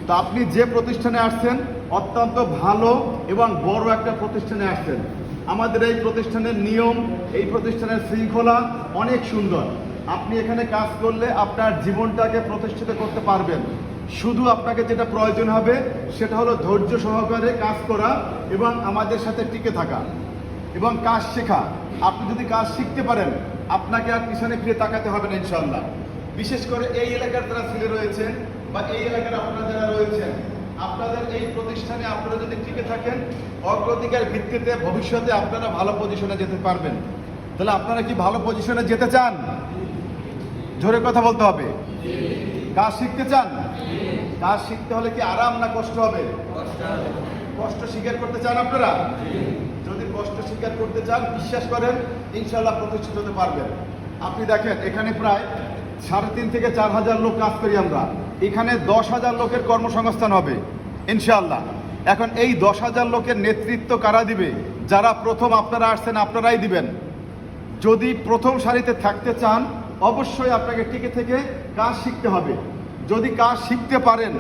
তো আপনি যে প্রতিষ্ঠানে আসছেন অত্যন্ত ভালো এবং বড় একটা প্রতিষ্ঠানে আসছেন। আমাদের এই প্রতিষ্ঠানের নিয়ম, এই প্রতিষ্ঠানের শৃঙ্খলা অনেক সুন্দর। আপনি এখানে কাজ করলে আপনার জীবনটাকে প্রতিষ্ঠিত করতে পারবেন। শুধু আপনাকে যেটা প্রয়োজন হবে সেটা হলো ধৈর্য সহকারে কাজ করা এবং আমাদের সাথে টিকে থাকা এবং কাজ শেখা। আপনি যদি কাজ শিখতে পারেন আপনাকে আর পিছনে ফিরে তাকাতে হবে না ইনশাআল্লাহ। বিশেষ করে এই এলাকার যারা ছেলে রয়েছেন বা এই এলাকার আপনারা যারা রয়েছেন, আপনাদের এই প্রতিষ্ঠানে আপনারা যদি টিকে থাকেন অগ্রাধিকার ভিত্তিতে ভবিষ্যতে আপনারা ভালো পজিশনে যেতে পারবেন। তাহলে আপনারা কি ভালো পজিশনে যেতে চান? জোরে কথা বলতে হবে। কাজ শিখতে চান? কাজ শিখতে হলে কি আরাম না কষ্ট হবে? কষ্ট স্বীকার করতে চান আপনারা? যদি কষ্ট স্বীকার করতে চান বিশ্বাস করেন ইনশাআল্লাহ প্রতিষ্ঠিত হতে পারবেন। আপনি দেখেন এখানে প্রায় 3.5 থেকে 4 হাজার লোক কাজ করি আমরা। এখানে 10,000 লোকের কর্মসংস্থান হবে ইনশাআল্লাহ। এখন এই 10,000 লোকের নেতৃত্ব কারা দিবে? যারা প্রথম আপনারা আসছেন আপনারাই দিবেন। যদি প্রথম সারিতে থাকতে চান অবশ্যই আপনাকে টিকে থেকে কাজ শিখতে হবে। যদি কাজ শিখতে পারেন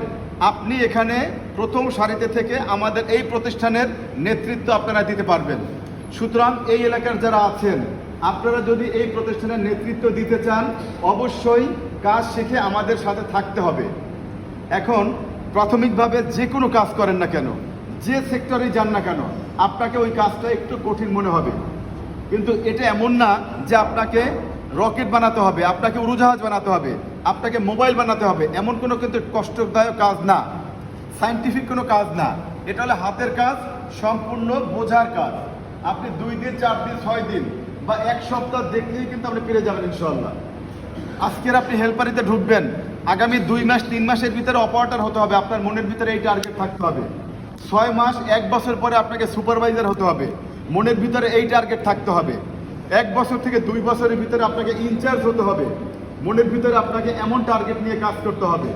আপনি এখানে প্রথম সারিতে থেকে আমাদের এই প্রতিষ্ঠানের নেতৃত্ব আপনারা দিতে পারবেন। সুতরাং এই এলাকার যারা আছেন আপনারা যদি এই প্রতিষ্ঠানের নেতৃত্ব দিতে চান অবশ্যই কাজ শিখে আমাদের সাথে থাকতে হবে। এখন প্রাথমিকভাবে যে কোনো কাজ করেন না কেন, যে সেক্টরেই যান না কেন, আপনাকে ওই কাজটা একটু কঠিন মনে হবে। কিন্তু এটা এমন না যে আপনাকে রকেট বানাতে হবে, আপনাকে উড়োজাহাজ বানাতে হবে, আপনাকে মোবাইল বানাতে হবে, এমন কোনো কিন্তু কষ্টদায়ক কাজ না, সায়েন্টিফিক কোনো কাজ না। এটা হলো হাতের কাজ, সম্পূর্ণ বোঝার কাজ। আপনি 2 দিন 4 দিন 6 দিন বা 1 সপ্তাহ দেখলেই কিন্তু আপনি পেরে যাবেন ইনশাআল্লাহ। আজকের আপনি হেল্পারিতে ঢুকবেন, আগামী 2 মাস 3 মাসের ভিতরে অপারেটর হতে হবে, আপনার মনের ভিতরে এই টার্গেট থাকতে হবে। 6 মাস 1 বছর পরে আপনাকে সুপারভাইজার হতে হবে, মনের ভিতরে এই টার্গেট থাকতে হবে। 1 বছর থেকে 2 বছরের ভিতরে আপনাকে ইনচার্জ হতে হবে, মনের ভিতরে আপনাকে এমন টার্গেট নিয়ে কাজ করতে হবে।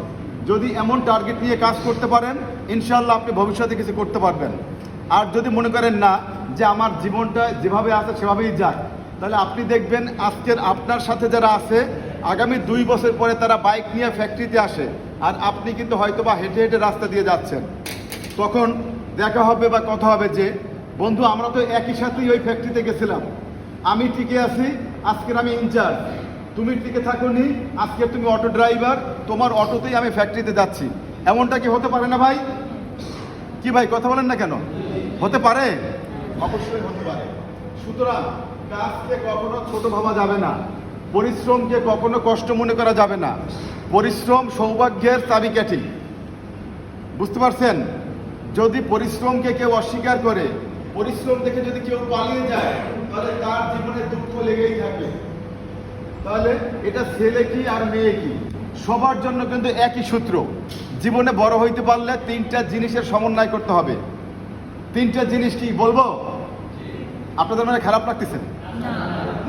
যদি এমন টার্গেট নিয়ে কাজ করতে পারেন ইনশাআল্লাহ আপনি ভবিষ্যতে কিছু করতে পারবেন। আর যদি মনে করেন না যে আমার জীবনটা যেভাবে আছে সেভাবেই যাক, তাহলে আপনি দেখবেন আজকের আপনার সাথে যারা আছে আগামী 2 বছর পরে তারা বাইক নিয়ে ফ্যাক্টরিতে আসে আর আপনি কিন্তু হয়তো বা হেঁটে হেঁটে রাস্তা দিয়ে যাচ্ছেন। তখন দেখা হবে বা কথা হবে যে বন্ধু আমরা তো একই সাথেই ওই ফ্যাক্টরিতে গেছিলাম, আমি টিকে আছি, আজকের আমি ইনচার্জ, তুমি টিকে থাকোনি, আজকে তুমি অটো ড্রাইভার, তোমার অটোতেই আমি ফ্যাক্টরিতে যাচ্ছি। এমনটা কি হতে পারে না ভাই? কি ভাই কথা বলেন না কেন? হতে পারে, অবশ্যই হতে পারে। সুতরাং কাজকে কখনো ছোট ভাবা যাবে না, পরিশ্রমকে কখনো কষ্ট মনে করা যাবে না। পরিশ্রম সৌভাগ্যের চাবিকাঠি, বুঝতে পারছেন? যদি পরিশ্রমকে কেউ অস্বীকার করে, পরিশ্রম দেখে যদি কেউ পালিয়ে যায় তাহলে তার জীবনে দুঃখ লেগেই থাকবে। তাহলে এটা ছেলে কি আর মেয়ে কি সবার জন্য কিন্তু একই সূত্র। জীবনে বড় হইতে পারলে 3টা জিনিসের সমন্বয় করতে হবে। 3টা জিনিস কি বলবো? আপনাদের মানে খারাপ লাগতেছে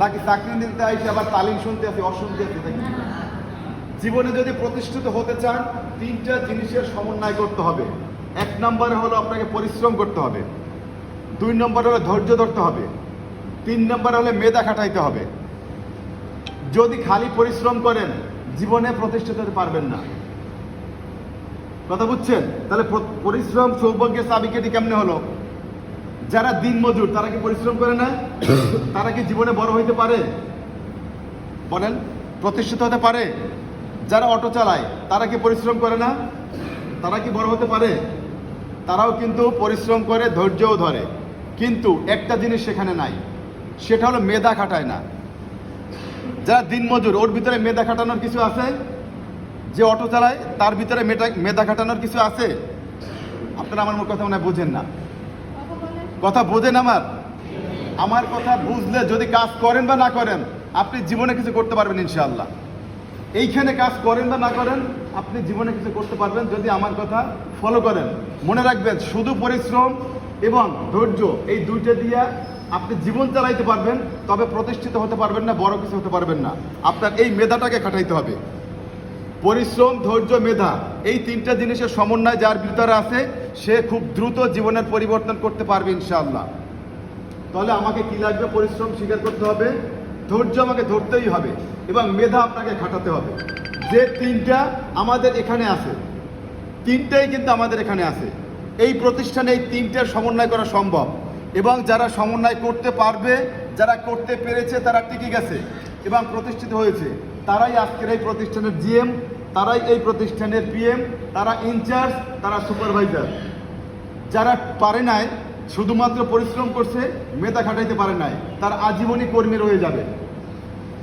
নাকি চাকরি নিতে আইসে আবার তালিম শুনতে আছে, অশুনতে আছে? জীবনে যদি প্রতিষ্ঠিত হতে চান 3টা জিনিসের সমন্বয় করতে হবে। 1 নম্বরে হলো আপনাকে পরিশ্রম করতে হবে, 2 নম্বরে হলো ধৈর্য ধরতে হবে, 3 নম্বরে হলে মেধা খাটাইতে হবে। যদি খালি পরিশ্রম করেন জীবনে প্রতিষ্ঠিত হতে পারবেন না। কথা বুঝছেন? তাহলে পরিশ্রম সৌভাগ্যের চাবিকাঠি কেমনে হলো? যারা দিন মজুর তারা কি পরিশ্রম করে না? তারা কি জীবনে বড় হইতে পারে? বলেন, প্রতিষ্ঠিত হতে পারে? যারা অটো চালায় তারা কি পরিশ্রম করে না? তারা কি বড় হতে পারে? তারাও কিন্তু পরিশ্রম করে, ধৈর্যও ধরে, কিন্তু একটা জিনিস সেখানে নাই, সেটা হলো মেধা খাটায় না। যারা দিনমজুর ওর ভিতরে মেধা খাটানোর কিছু আছে? যে অটো চালায় তার ভিতরে মেধা খাটানোর কিছু আছে? আপনারা আমার কথা মনে হয় বোঝেন না। কথা বোঝেন আমার কথা বুঝলে যদি কাজ করেন বা না করেন আপনি জীবনে কিছু করতে পারবেন ইনশাআল্লাহ। এইখানে কাজ করেন বা না করেন আপনি জীবনে কিছু করতে পারবেন যদি আমার কথা ফলো করেন। মনে রাখবেন শুধু পরিশ্রম এবং ধৈর্য এই 2টা দিয়ে আপনি জীবন চালাইতে পারবেন, তবে প্রতিষ্ঠিত হতে পারবেন না, বড় কিছু হতে পারবেন না। আপনার এই মেধাটাকে খাটাইতে হবে। পরিশ্রম, ধৈর্য, মেধা এই 3টা জিনিসের সমন্বয় যার ভিতরে আছে সে খুব দ্রুত জীবনের পরিবর্তন করতে পারবে ইনশাআল্লাহ। তাহলে আমাকে কি লাগবে? পরিশ্রম স্বীকার করতে হবে, ধৈর্য আমাকে ধরতেই হবে এবং মেধা আপনাকে খাটাতে হবে। যে 3টা আমাদের এখানে আছে তিনটেই কিন্তু আমাদের এখানে আছে। এই প্রতিষ্ঠানে এই তিনটের সমন্বয় করা সম্ভব, এবং যারা সমন্বয় করতে পারবে, যারা করতে পেরেছে, তারা টিকে গেছে এবং প্রতিষ্ঠিত হয়েছে, তারাই আজকের এই প্রতিষ্ঠানের জিএম, তারাই এই প্রতিষ্ঠানের পিএম, তারা ইনচার্জ, তারা সুপারভাইজার। যারা পারে নাই, শুধুমাত্র পরিশ্রম করছে, মেধা খাটাইতে পারে নাই, তার আজীবনই কর্মী রয়ে যাবে।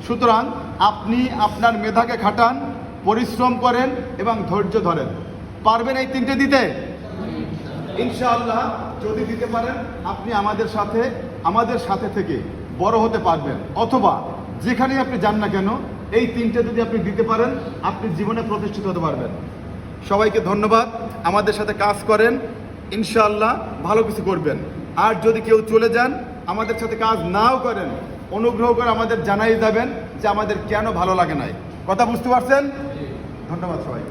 সুতরাং আপনি আপনার মেধাকে খাটান, পরিশ্রম করেন এবং ধৈর্য ধরেন। পারবেন এই তিনটে দিতে? ইনশাআল্লাহ যদি দিতে পারেন, আপনি আমাদের সাথে থেকে বড় হতে পারবেন, অথবা যেখানেই আপনি যান না কেন, এই তিনটে যদি আপনি দিতে পারেন, আপনি জীবনে প্রতিষ্ঠিত হতে পারবেন। সবাইকে ধন্যবাদ। আমাদের সাথে কাজ করেন, ইনশাআল্লাহ ভালো কিছু করবেন। আর যদি কেউ চলে যান, আমাদের সাথে কাজ নাও করেন, অনুগ্রহ করে আমাদের জানাই যাবেন যে আমাদের কেন ভালো লাগে নাই। কথা বুঝতে পারছেন? ধন্যবাদ সবাই।